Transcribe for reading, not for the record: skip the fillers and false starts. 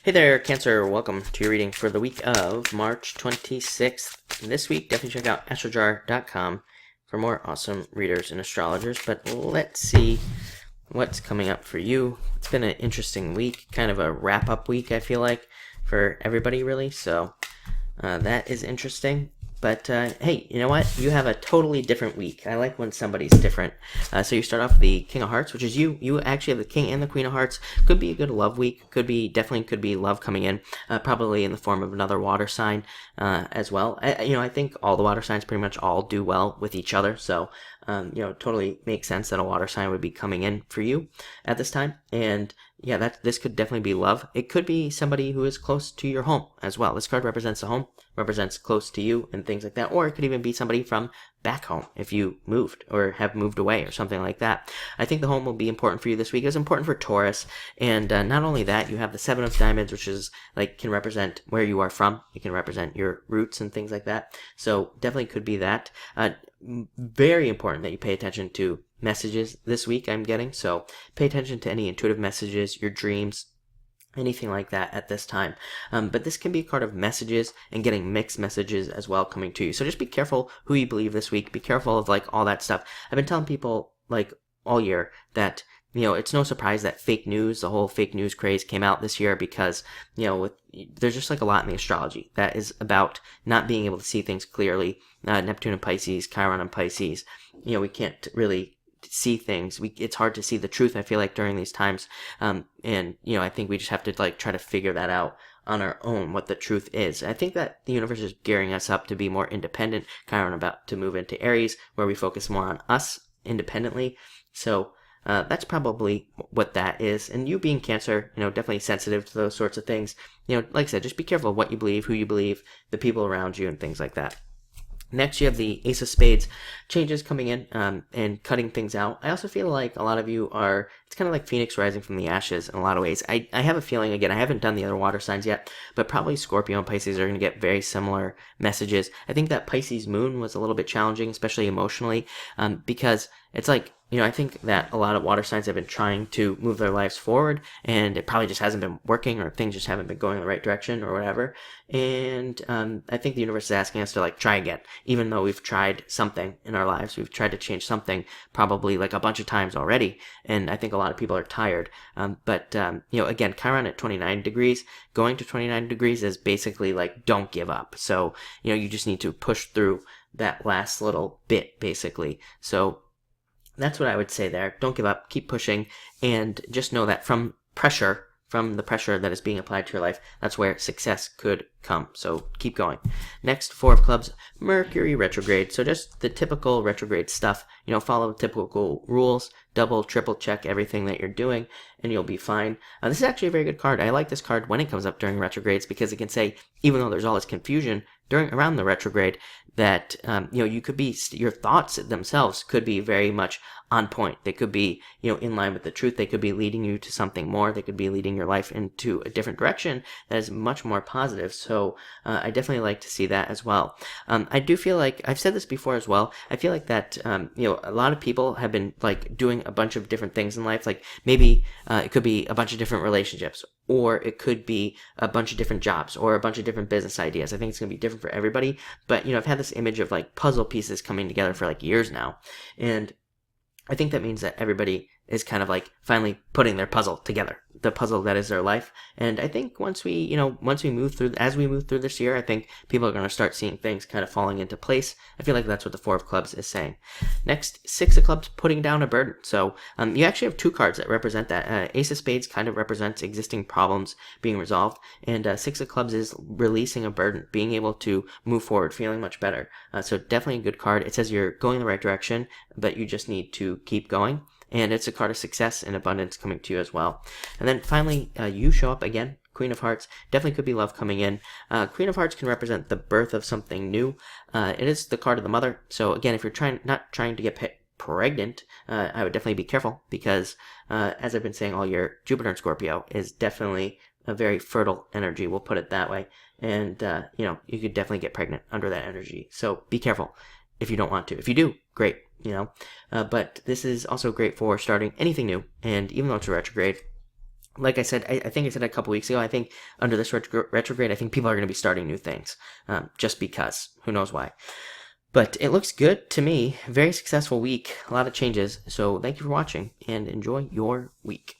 Hey there, Cancer. Welcome to your reading for the week of March 26th. This week, definitely check out astrojar.com for more awesome readers and astrologers. But let's see what's coming up for you. It's been an interesting week, kind of a wrap-up week, I feel like, for everybody, really. So that is interesting. But hey, you know what? You have a totally different week. I like when somebody's different. So you start off with the King of Hearts, which is you. You actually have the King and the Queen of Hearts. Could be a good love week. Definitely could be love coming in. Probably in the form of another water sign as well. I think all the water signs pretty much all do well with each other. So totally makes sense that a water sign would be coming in for you at this time. And yeah, this could definitely be love. It could be somebody who is close to your home as well. This card represents the home, represents close to you and things like that. Or it could even be somebody from back home if you moved or have moved away or something like that. I think the home will be important for you this week. It's important for Taurus. And not only that, you have the Seven of Diamonds, which is can represent where you are from. It can represent your roots and things like that. So definitely could be that. Very important that you pay attention to messages this week I'm getting. So pay attention to any intuitive messages, your dreams, anything like that at this time. But this can be a card of messages and getting mixed messages as well coming to you. So just be careful who you believe this week. Be careful of all that stuff. I've been telling people all year that it's no surprise that fake news, the whole fake news craze came out this year because, there's just a lot in the astrology that is about not being able to see things clearly. Neptune and Pisces, Chiron and Pisces, we can't really see things. It's hard to see the truth, I feel like, during these times. I think we just have to try to figure that out on our own, what the truth is. I think that the universe is gearing us up to be more independent. Chiron about to move into Aries, where we focus more on us independently. So that's probably what that is. And you being Cancer, definitely sensitive to those sorts of things. Like I said, just be careful of what you believe, who you believe, the people around you, and things like that. Next, you have the Ace of Spades, changes coming in and cutting things out. I also feel like a lot of you it's kind of like Phoenix rising from the ashes in a lot of ways. I have a feeling, again, I haven't done the other water signs yet, but probably Scorpio and Pisces are going to get very similar messages. I think that Pisces moon was a little bit challenging, especially emotionally, because it's I think that a lot of water signs have been trying to move their lives forward, and it probably just hasn't been working, or things just haven't been going in the right direction, or whatever. And I think the universe is asking us to try again, even though we've tried something in our lives. We've tried to change something probably a bunch of times already, and I think a lot of people are tired. But again, Chiron at 29 degrees, going to 29 degrees is basically don't give up. So you just need to push through that last little bit, basically. So that's what I would say there. Don't give up. Keep pushing. And just know that from the pressure that is being applied to your life, that's where success could come. So keep going. Next, Four of Clubs, Mercury retrograde. So just the typical retrograde stuff. Follow the typical rules. Double, triple check everything that you're doing, and you'll be fine. This is actually a very good card. I like this card when it comes up during retrogrades because it can say, even though there's all this confusion around the retrograde, that you could be, your thoughts themselves could be very much on point. They could be in line with the truth. They could be leading you to something more. They could be leading your life into a different direction that is much more positive. So I definitely like to see that as well. I do feel like I've said this before as well. I feel like that a lot of people have been doing a bunch of different things in life. Maybe it could be a bunch of different relationships, or it could be a bunch of different jobs, or a bunch of different business ideas. I think it's going to be different for everybody. But I've had this image of puzzle pieces coming together for years now, and I think that means that everybody is kind of finally putting their puzzle together, the puzzle that is their life. And I think once we move through this year, I think people are going to start seeing things kind of falling into place. I feel like that's what the Four of Clubs is saying. Next, Six of Clubs, putting down a burden. So you actually have two cards that represent that. Ace of Spades kind of represents existing problems being resolved, and Six of Clubs is releasing a burden, being able to move forward, feeling much better. So definitely a good card. It says you're going the right direction, but you just need to keep going. And it's a card of success and abundance coming to you as well. And then finally, you show up again, Queen of Hearts. Definitely could be love coming in. Queen of Hearts can represent the birth of something new. It is the card of the mother. So again, if you're not trying to get pregnant, I would definitely be careful because, as I've been saying all year, Jupiter in Scorpio is definitely a very fertile energy. We'll put it that way. And, you could definitely get pregnant under that energy. So be careful if you don't want to. If you do, great. But this is also great for starting anything new. And even though it's a retrograde, like I said, I think I said a couple weeks ago, I think under this retrograde, I think people are going to be starting new things, just because. Who knows why? But it looks good to me. Very successful week. A lot of changes. So thank you for watching and enjoy your week.